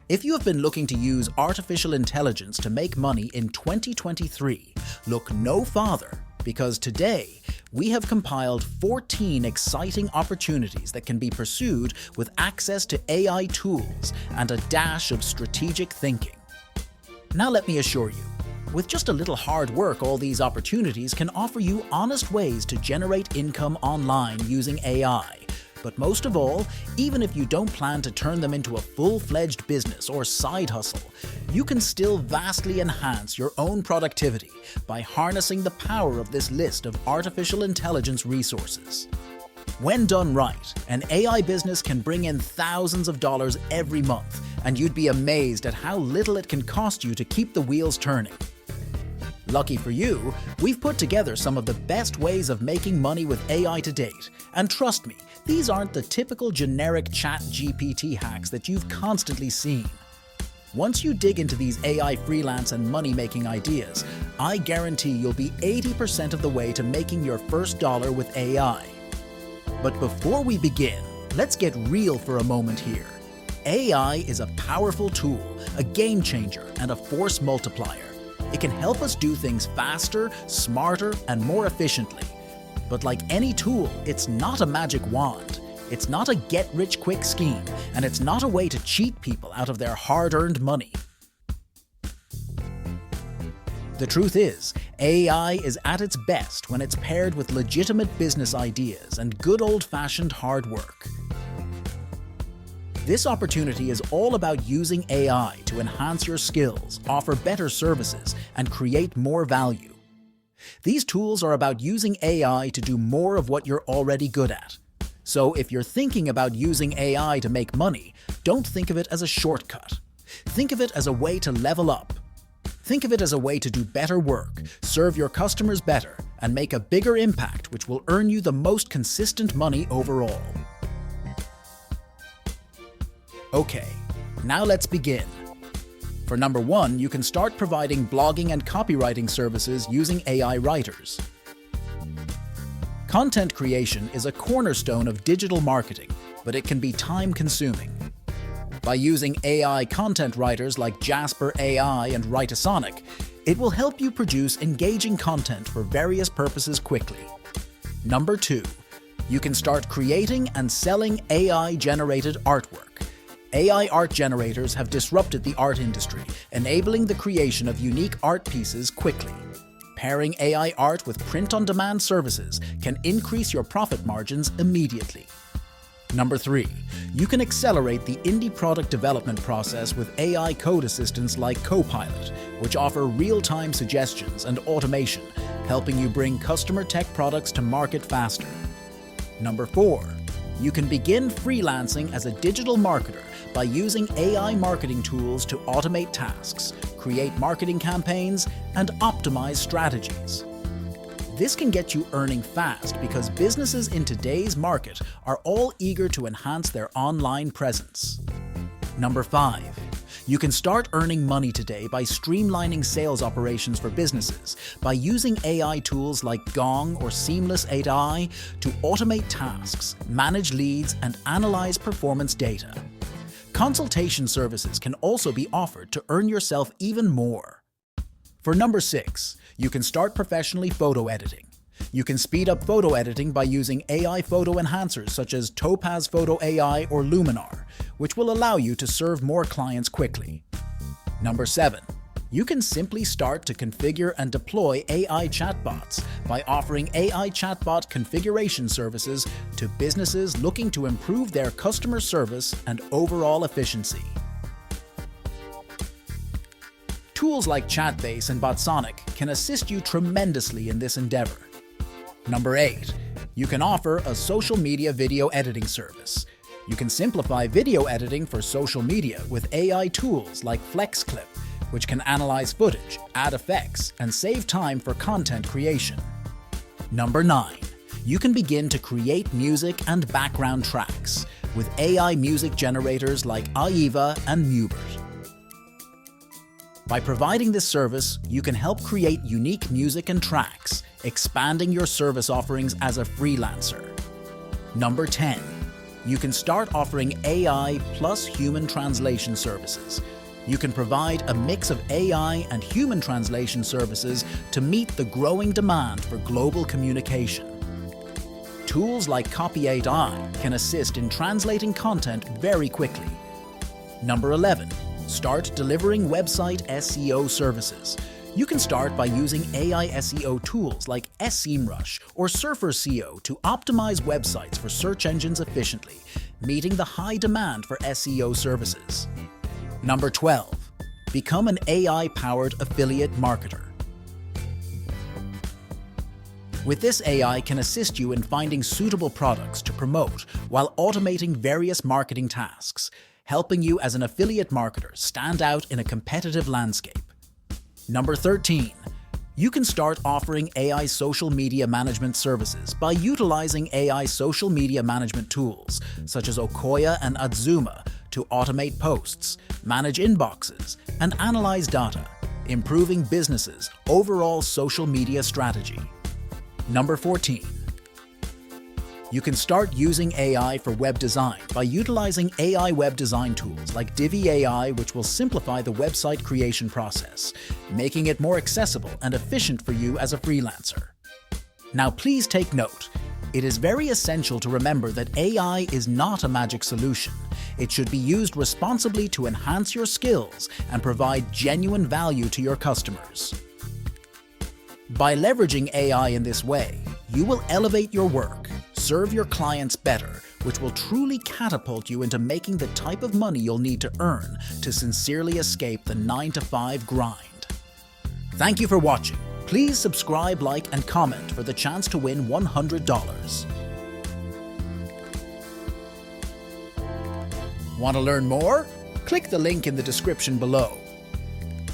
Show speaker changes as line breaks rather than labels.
If you have been looking to use artificial intelligence to make money in 2023, look no farther, because today we have compiled 14 exciting opportunities that can be pursued with access to AI tools and a dash of strategic thinking. Now let me assure you, with just a little hard work, all these opportunities can offer you honest ways to generate income online using AI. But most of all, even if you don't plan to turn them into a full-fledged business or side hustle, you can still vastly enhance your own productivity by harnessing the power of this list of artificial intelligence resources. When done right, an AI business can bring in thousands of dollars every month, and you'd be amazed at how little it can cost you to keep the wheels turning. Lucky for you, we've put together some of the best ways of making money with AI to date. And trust me, these aren't the typical generic ChatGPT hacks that you've constantly seen. Once you dig into these AI freelance and money-making ideas, I guarantee you'll be 80% of the way to making your first dollar with AI. But before we begin, let's get real for a moment here. AI is a powerful tool, a game changer, and a force multiplier. It can help us do things faster, smarter, and more efficiently. But like any tool, it's not a magic wand. It's not a get-rich-quick scheme, and it's not a way to cheat people out of their hard-earned money. The truth is, AI is at its best when it's paired with legitimate business ideas and good old-fashioned hard work. This opportunity is all about using AI to enhance your skills, offer better services, and create more value. These tools are about using AI to do more of what you're already good at. So if you're thinking about using AI to make money, don't think of it as a shortcut. Think of it as a way to level up. Think of it as a way to do better work, serve your customers better, and make a bigger impact which will earn you the most consistent money overall. Okay, now let's begin. For number one, you can start providing blogging and copywriting services using AI writers. Content creation is a cornerstone of digital marketing, but it can be time-consuming. By using AI content writers like Jasper AI and Writasonic, it will help you produce engaging content for various purposes quickly. Number two, you can start creating and selling AI-generated artwork. AI art generators have disrupted the art industry, enabling the creation of unique art pieces quickly. Pairing AI art with print-on-demand services can increase your profit margins immediately. Number three, you can accelerate the indie product development process with AI code assistants like Copilot, which offer real-time suggestions and automation, helping you bring customer tech products to market faster. Number four, you can begin freelancing as a digital marketer by using AI marketing tools to automate tasks, create marketing campaigns, and optimize strategies. This can get you earning fast because businesses in today's market are all eager to enhance their online presence. Number five, you can start earning money today by streamlining sales operations for businesses by using AI tools like Gong or Seamless AI to automate tasks, manage leads, and analyze performance data. Consultation services can also be offered to earn yourself even more. For number six, you can start professionally photo editing. You can speed up photo editing by using AI photo enhancers such as Topaz Photo AI or Luminar, which will allow you to serve more clients quickly. Number seven, you can simply start to configure and deploy AI chatbots by offering AI chatbot configuration services to businesses looking to improve their customer service and overall efficiency. Tools like Chatbase and Botsonic can assist you tremendously in this endeavor. Number eight, you can offer a social media video editing service. You can simplify video editing for social media with AI tools like FlexClip, which can analyze footage, add effects, and save time for content creation. Number nine, you can begin to create music and background tracks with AI music generators like Aiva and Mubert. By providing this service, you can help create unique music and tracks, expanding your service offerings as a freelancer. Number 10. you can start offering AI plus human translation services. You can provide a mix of AI and human translation services to meet the growing demand for global communication. Tools like Copy8i can assist in translating content very quickly. Number 11. Start delivering website SEO services. You can start by using AI SEO tools like SEMrush or Surfer SEO to optimize websites for search engines efficiently, meeting the high demand for SEO services. Number 12. Become an AI-powered affiliate marketer. With this, AI can assist you in finding suitable products to promote while automating various marketing tasks, helping you as an affiliate marketer stand out in a competitive landscape. Number 13. You can start offering AI social media management services by utilizing AI social media management tools such as Okoya and Adzuma to automate posts, manage inboxes, and analyze data, improving businesses' overall social media strategy. Number 14. You can start using AI for web design by utilizing AI web design tools like Divi AI, which will simplify the website creation process, making it more accessible and efficient for you as a freelancer. Now please take note. It is very essential to remember that AI is not a magic solution. It should be used responsibly to enhance your skills and provide genuine value to your customers. By leveraging AI in this way, you will elevate your work, serve your clients better, which will truly catapult you into making the type of money you'll need to earn to sincerely escape the 9-to-5 grind. Thank you for watching. Please subscribe, like, and comment for the chance to win $100. Want to learn more? Click the link in the description below.